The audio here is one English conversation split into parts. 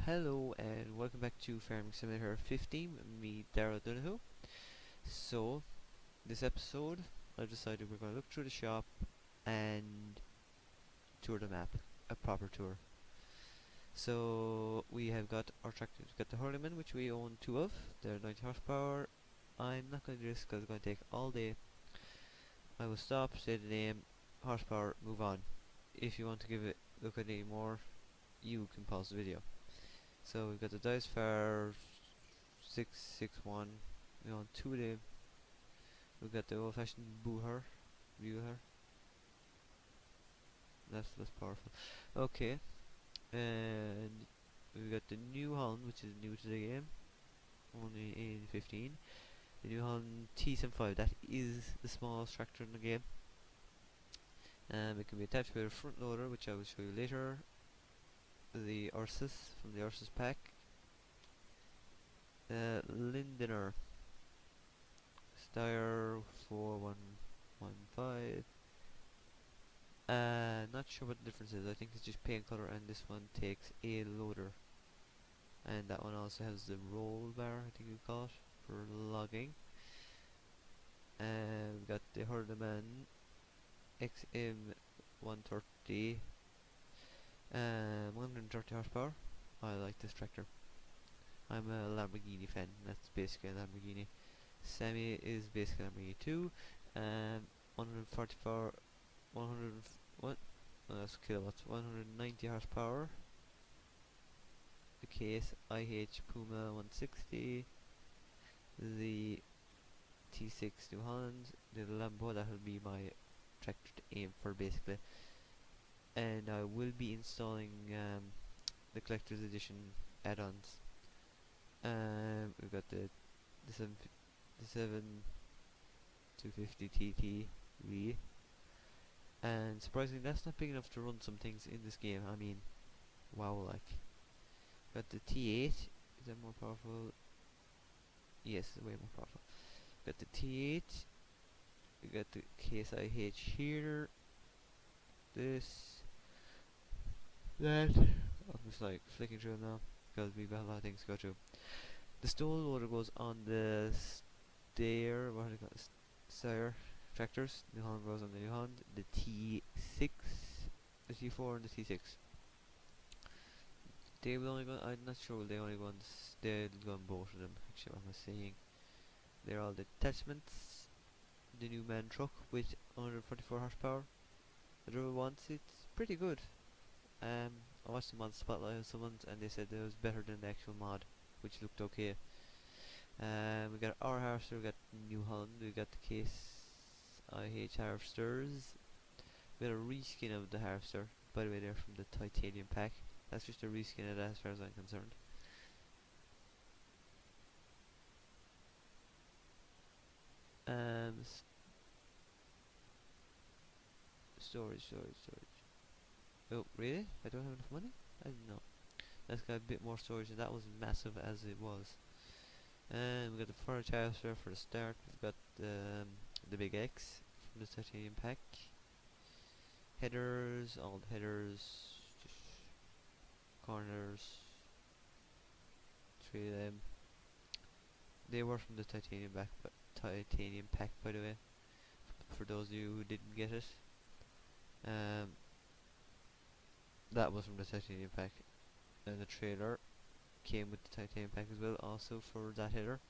Hello and welcome back to Farming Simulator 15 with me, Darrell Donoghue. So, this episode, I've decided we're going to look through the shop and tour the map, a proper tour. So, we have got our tractors. We've got the Hurleyman, which we own two of. They're 90 horsepower. I'm not going to do this because it's going to take all day. I will stop, say the name, horsepower, move on. If you want to give it look at any more, you can pause the video. So we've got the Dicefire 661. We own two of them. We've got the old-fashioned Buher. That's less powerful. Okay, and we've got the New Holland, which is new to the game, only in 15. The New Holland T75. That is the smallest tractor in the game. It can be attached with a front loader, which I will show you later. The Ursus from the Ursus pack. Lindener Steyr 4115. Not sure what the difference is. I think it's just paint color, and this one takes a loader, and that one also has the roll bar, I think you call it, for logging. We've got the Hurleyman XM 130, 130 horsepower. I like this tractor. I'm a Lamborghini fan. That's basically a Lamborghini. Semi is basically a Lamborghini too. 144, 100 what? Oh, that's kilowatts. 190 horsepower. The case IH Puma 160. The T6 New Holland. The Lambo, that will be my tractor to aim for basically. And I will be installing the collector's edition add-ons. We've got the 250 TTV, and surprisingly that's not big enough to run some things in this game. I mean, wow, like. Got the T8, is that more powerful? Yes, it's way more powerful. Got the T8, we got the Case IH here, this, that. I'm just like flicking through them now because we've got a lot of things to go through. The stall loader goes on the stair, what do you call it? Steyr tractors. New Holland goes on the New Holland. The T6, the T4 and the T6. They will only go, I'm not sure will they only go on they'll go on both of them, actually what am I saying. They're all the attachments. The new man truck with 144 horsepower. The other ones, it's pretty good. I watched them on Spotlight on someone's and they said it was better than the actual mod, which looked okay. We got our harvester, we got New Holland, we got the Case IH harvesters. We got a reskin of the harvester. By the way, they're from the titanium pack. That's just a reskin of that as far as I'm concerned. Storage. Oh, really? I don't have enough money? I didn't know. That's got a bit more storage, and that was massive as it was. And we got the forage harvester for the start. We've got the big X from the titanium pack. Headers, all the headers, just corners, three of them. They were from the titanium pack, by the way, for those of you who didn't get it. That was from the titanium pack, and the trailer came with the titanium pack as well, also for that header.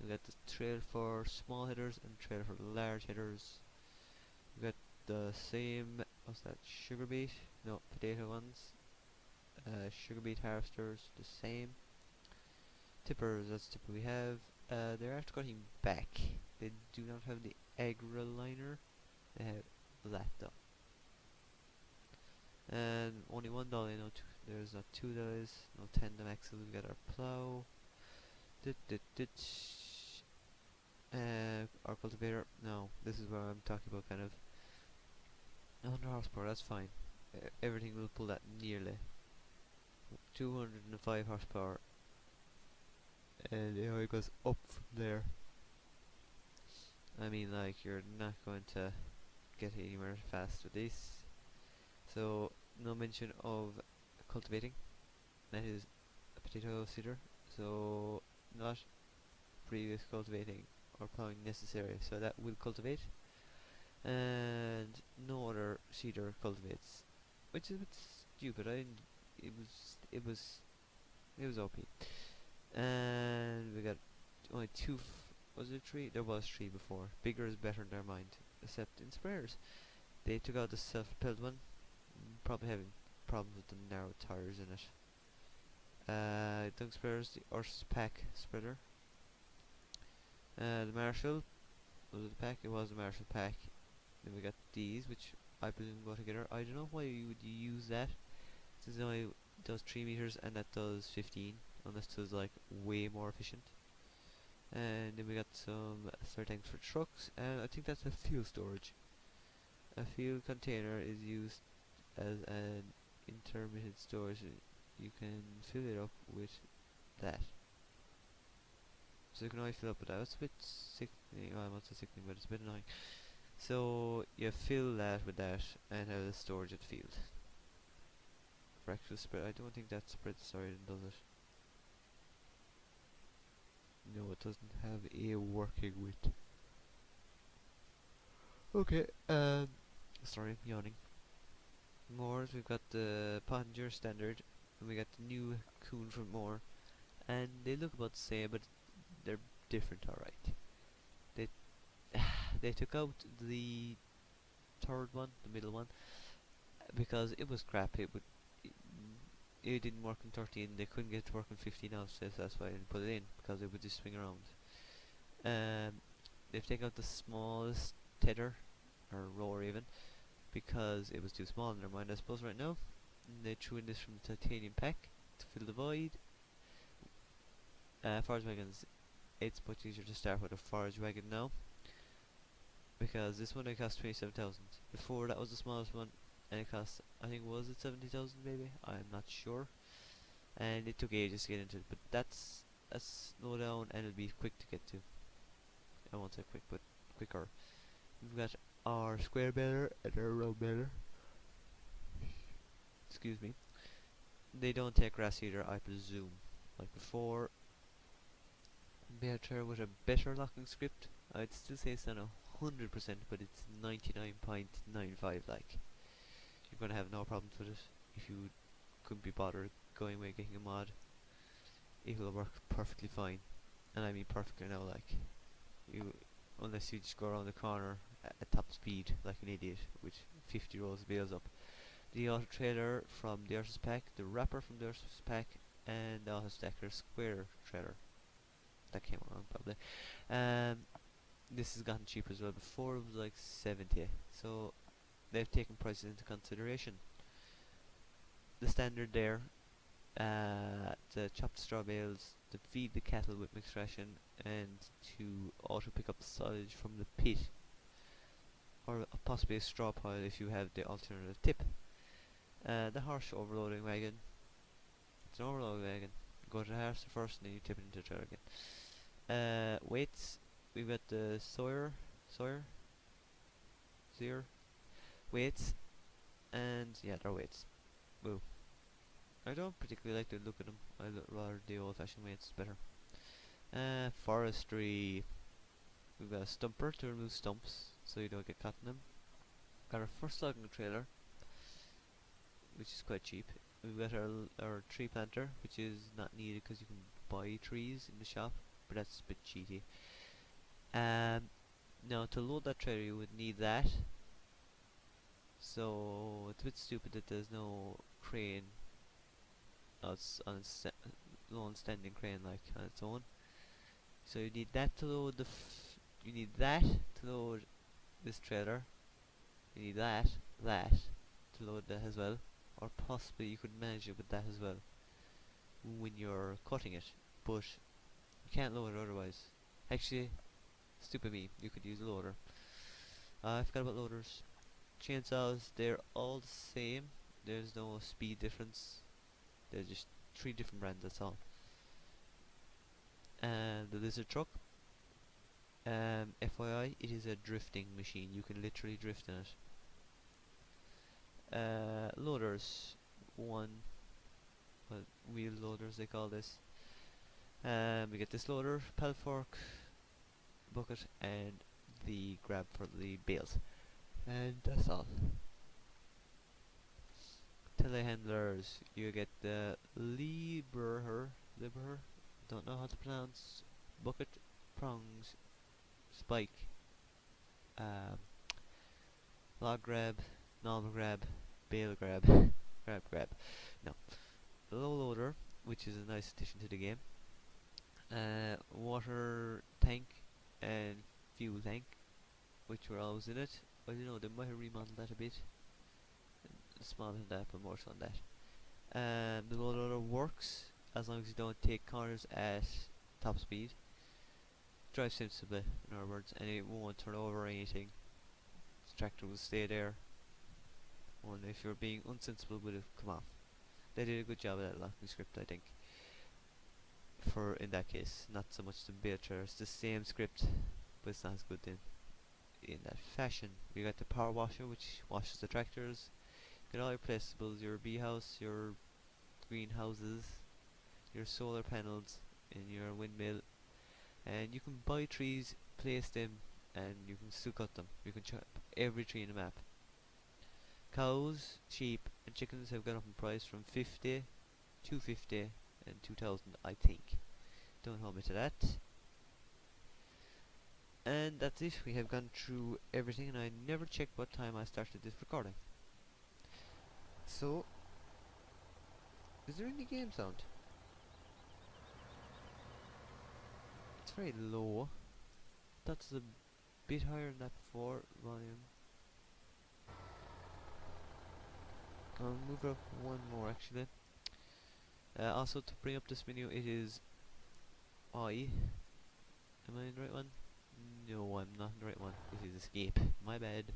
We got the trailer for small headers and trailer for large headers. We got the same, what's that, sugar beet? No, potato ones. Sugar beet harvesters, the same. Tippers, that's the tipper we have. They're after cutting back. They do not have the Agroliner. They have that though. And only one dolly, there's not two dollies, no tandem axle. We got our plow. Our cultivator. No, this is where I'm talking about kind of 100 horsepower. That's fine. Everything will pull that nearly. 205 horsepower, and it only goes up from there. I mean, like, you're not going to get anywhere fast with this. So no mention of cultivating. That is potato seeder, so not previous cultivating or plowing necessary, so that will cultivate, and no other seeder cultivates, which is a bit stupid. I didn't, it was OP. And we got only two. Was it three? There was three before. Bigger is better in their mind, except in sprayers. They took out the self-propelled one, probably having problems with the narrow tires in it. Dung sprayers, the Ursus Pack spreader. The Marshall, was it the pack? It was the Marshall pack. Then we got these, which I presume go together. I don't know why you would use that, since it only does 3 meters and that does 15, unless it was like way more efficient. And then we got some spare tanks for trucks, and I think that's a fuel storage. A fuel container is used as an intermittent storage. You can fill it up with that. So you can only fill up with that. It's a bit sickening. Well, I'm not so sickening, but it's a bit annoying. So you fill that with that and have the storage at the field. For actual spread, I don't think that spread sorry does it. No, it doesn't have a working with. Okay, sorry, I'm yawning. Moors, we've got the Pottinger Standard, and we got the new Kuhn from Moore, and they look about the same, but they're different, alright. They they took out the third one, the middle one, because it was crap. It didn't work in 13. They couldn't get it to work in 15 now, so that's why I didn't put it in, because it would just swing around. They've taken out the smallest tether, or rower even, because it was too small in their mind, I suppose, right now. And they threw in this from the titanium pack to fill the void. Forage wagons, it's much easier to start with a forage wagon now, because this one cost 27,000. Before that was the smallest one, and it cost, I think, was it 70,000 maybe? I'm not sure. And it took ages to get into it, but that's a slowdown, and it'll be quick to get to. I won't say quick, but quicker. We've got our square baler and our round baler. Excuse me. They don't take grass either, I presume. Like before, better with a better locking script. I'd still say it's not 100%, but it's 99.95. Like, you're gonna have no problems with it if you couldn't be bothered going away getting a mod. It will work perfectly fine, and I mean perfectly now. Like, unless you just go around the corner at top speed like an idiot with 50 rows of bales up. The auto trailer from the Ursus pack, the wrapper from the Ursus pack, and the auto stacker square trailer. That came along probably. This has gotten cheaper as well. Before it was like 70, so they've taken prices into consideration. The standard there, to chop the straw bales, to feed the cattle with mixed ration, and to auto pick up silage from the pit, or possibly a straw pile if you have the alternative tip. The horse overloading wagon, it's an overloading wagon. Go to the horse first, and then you tip it into the trailer again. Weights, we've got the Sawyer weights, and yeah, they're weights. Woo. I don't particularly like the look of them. I rather the old-fashioned weights better. Forestry, we've got a stumper to remove stumps so you don't get caught in them. Got our first logging trailer, which is quite cheap. We've got our tree planter, which is not needed because you can buy trees in the shop, but that's a bit cheaty. Now to load that trailer you would need that, so it's a bit stupid that there's no crane lone standing crane like on its own. So you need that to load you need that to load this trailer. You need that to load that as well, or possibly you could manage it with that as well when you're cutting it, but you can't load it otherwise. Actually, stupid me, you could use a loader. I forgot about loaders. Chainsaws, they're all the same. There's no speed difference. They're just 3 different brands, that's all. And the lizard truck, FYI, it is a drifting machine. You can literally drift in it. Loaders, 1, well, wheel loaders they call this. We get this loader, pallet fork, bucket, and the grab for the bales. And that's all. Telehandlers, you get the Lieber, don't know how to pronounce, bucket, prongs, spike, um, log grab, normal grab, bale grab, grab. No, the low loader, which is a nice addition to the game. Water tank and fuel tank, which were always in it. I don't know, they might have remodeled that a bit. Smaller than that, but more so than that. The low loader works as long as you don't take corners at top speed. Drive sensibly, in other words, and it won't turn over or anything. The tractor will stay there. Only if you're being unsensible, will it come off. They did a good job of that locking script, I think. For in that case, not so much the bale trailer. It's the same script, but it's not as good in that fashion. We got the power washer, which washes the tractors. You get all your placeables, your bee house, your greenhouses, your solar panels, and your windmill. And you can buy trees, place them, and you can still cut them. You can chop every tree in the map. Cows, sheep, and chickens have gone up in price from 50, 250, and 2000, I think. Don't hold me to that. And that's it. We have gone through everything, and I never checked what time I started this recording. So, is there any game sound? It's very low. That's a bit higher than that before. Volume. I'll move it up one more actually. Also, to bring up this menu, it is I. Am I in the right one? No, I'm not in the right one. This is escape. My bad.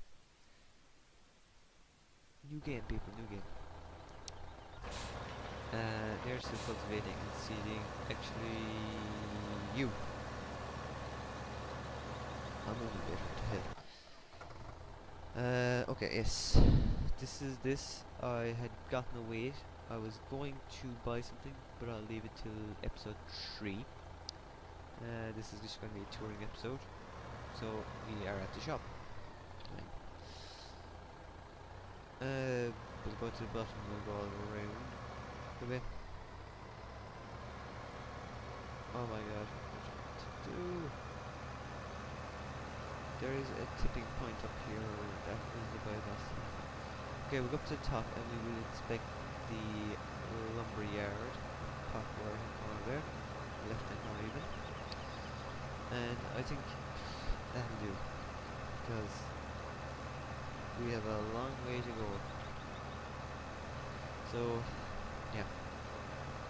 New game, people, new game. There's the cultivating and seeding. Actually, you. I'm only there to hell. Okay, yes. This. I had gotten away. I was going to buy something, but I'll leave it till episode 3. This is just going to be a touring episode. So, we are at the shop. We'll go to the bottom, we'll go all around. Okay. Oh my god, what to do? There is a tipping point up here, that is the bypass. Okay, we'll go up to the top and we will inspect the lumber yard. Top right corner there, left and now even. And I think that'll do, because we have a long way to go. So, yeah,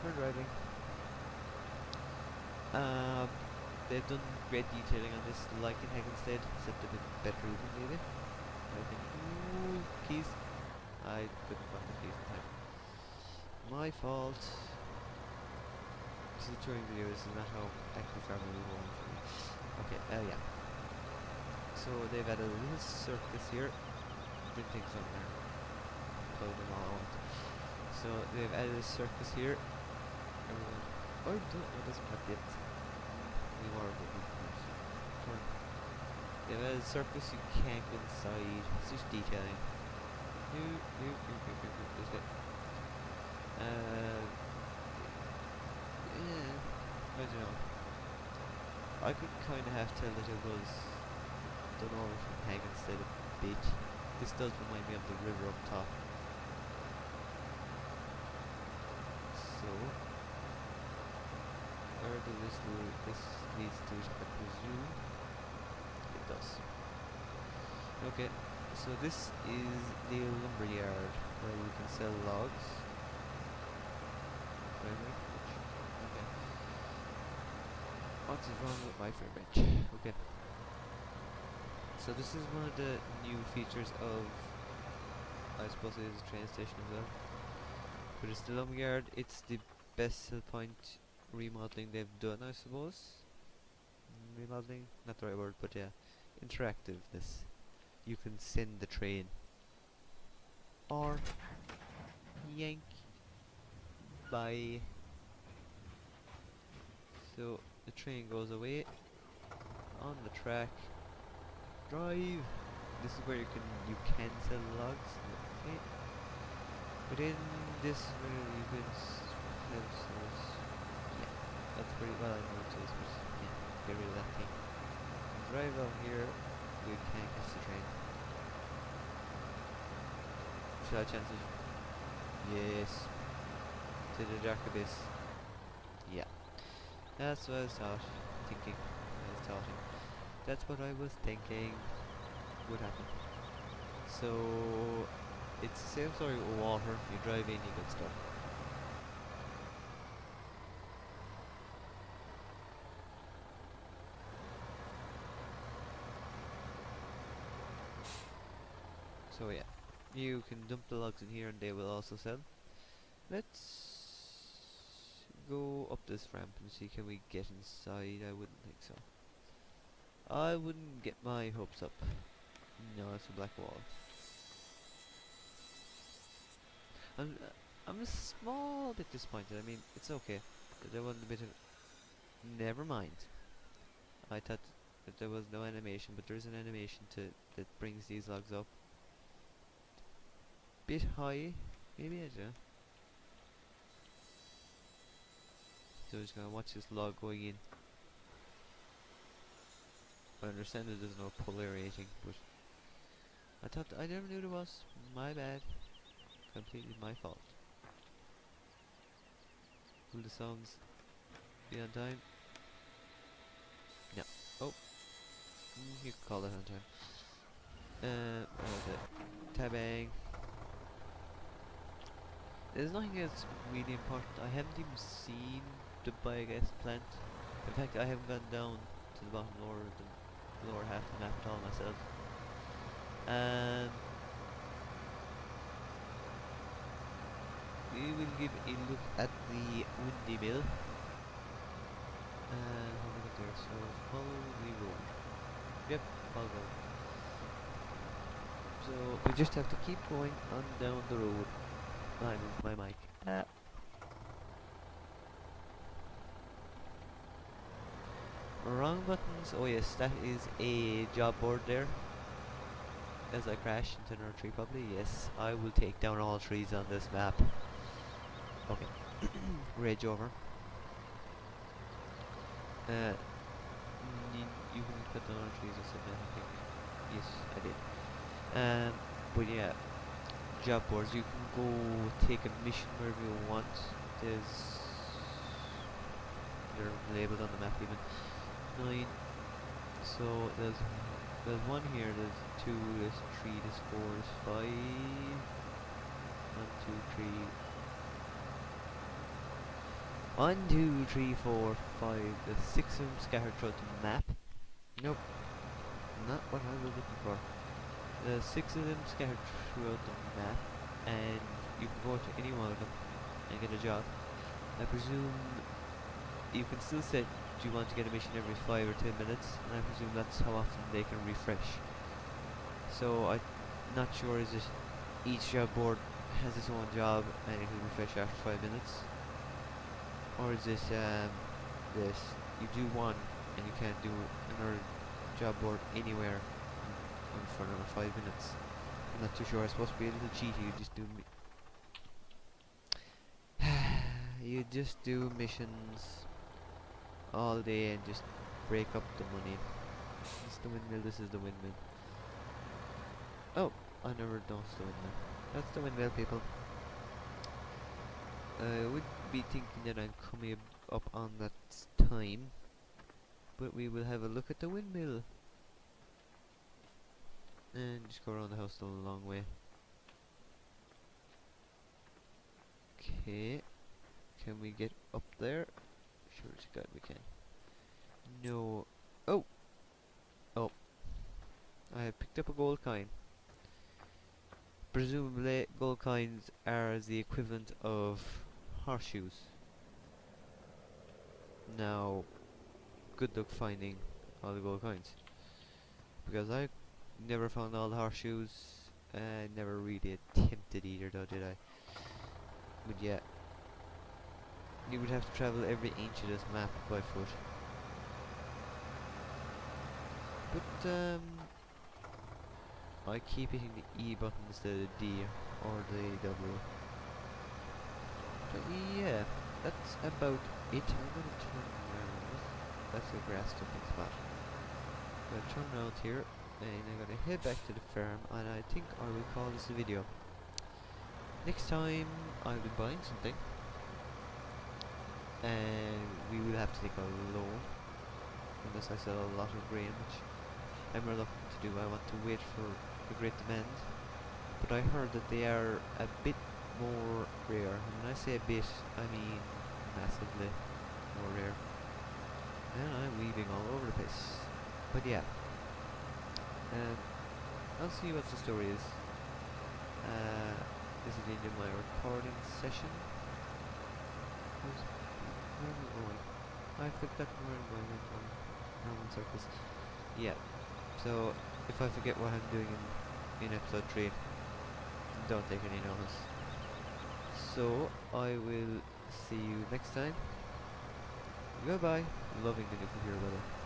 we're driving. They've done great detailing on this, like in Haggenstead, except a bit better even maybe. I think. Ooh, keys. I couldn't find the keys in time. My fault. This is a touring video, this is not how active farming will go on for me. Okay, yeah. So they've added a little circus here. Didn't think so there. Close them all I want. So they've added a circus here. Oh, it doesn't have yet. Any more of it. Sure. They've added a circus, you can't go inside. It's just detailing. This bit. Yeah, I don't know. I could kind of have tell that it was done over from Haggenstead a bit. This does remind me of the river up top. So, where does this leads to, I presume? It does. Okay, so this is the lumber yard where you can sell logs. Okay. What is wrong with my frame rate? Okay. So this is one of the new features of, I suppose it is a train station as well. But it's the lumberyard, it's the best sell point remodeling they've done, I suppose. Remodeling? Not the right word, but yeah. Interactiveness. You can send the train. Or yank. Bye. So the train goes away on the track. Drive. This is where you can sell logs. Okay. Within this where you can have source. Yeah, that's pretty well I know it is, but yeah, get rid of that thing. Drive out here. We can't catch the train. Shall I chances? Yes. To the dark abyss. Yeah. That's what I was thinking. That's what I was thinking would happen. So it's the same story with water. You drive in, you get stuck. So yeah, you can dump the logs in here, and they will also sell. Let's go up this ramp and see can we get inside. I wouldn't think so. I wouldn't get my hopes up. No, it's a black wall. I'm a small bit disappointed. I mean, it's okay. But there wasn't a bit of. Never mind. I thought that there was no animation, but there is an animation that brings these logs up. Bit high, maybe I don't know. So I'm just gonna watch this log going in. I understand that there's no puller rating, but I never knew there was. My bad. Completely my fault. Will the songs be on time? No. Oh, you can call it on time. What was it? Tabang. There's nothing else really important. I haven't even seen the biogas plant. In fact, I haven't gone down to the bottom lower half of the map at all myself. We will give a look at the windy mill. And how we get there? So follow the road. Yep, follow. So we just have to keep going on down the road. I moved my mic. Wrong buttons. Oh yes, that is a job board there. As I crash into another tree probably. Yes, I will take down all trees on this map. Okay. Rage over. You can cut down all trees, I said that, I think. Yes, I did. But yeah, job boards. You can go take a mission wherever you want. They're labeled on the map even. 9. So there's one here, there's 2, there's 3, there's 4, there's 5. 1, 2, 3. 1, 2, 3, 4, 5. There's 6 of them scattered throughout the map. Nope, not what I was looking for. There's 6 of them scattered throughout the map, and you can go to any one of them and get a job. I presume you can still set, do you want to get a mission every 5 or 10 minutes, and I presume that's how often they can refresh. So I'm not sure, is it each job board has its own job and it will refresh after 5 minutes, or is it this, you do one and you can't do another job board anywhere for another 5 minutes. I'm not too sure. It's supposed to be a little cheaty. You just do missions all day and just break up the money. This is the windmill. This is the windmill. Oh, I never noticed the windmill. That's the windmill, people. I would be thinking that I'm coming up on that time, but we will have a look at the windmill. And just go around the house a long way. Okay. Can we get up there? Sure as God we can. No. Oh! Oh. I have picked up a gold coin. Presumably gold coins are the equivalent of horseshoes. Now, good luck finding all the gold coins. Because I never found all the horseshoes. I never really attempted either though, did I? But yeah. you would have to travel every inch of this map by foot. But I keep hitting the E button instead of the D or the W. So yeah, that's about it. I'm gonna turn around. That's a grass jumping spot. I'm gonna turn around here and I'm gonna head back to the farm, and I think I will call this a video. Next time I'll be buying something and we will have to take a loan unless I sell a lot of grain, which I'm reluctant to do. I want to wait for the great demand, but I heard that they are a bit more rare, and when I say a bit I mean massively more rare, and I'm weaving all over the place. But yeah, um, I'll see what the story is. This is the end of my recording session. Where am I going? I forgot where I'm going on Roman circles. Yeah, so if I forget what I'm doing in episode 3, don't take any notice. So I will see you next time. Goodbye. Loving the new computer weather.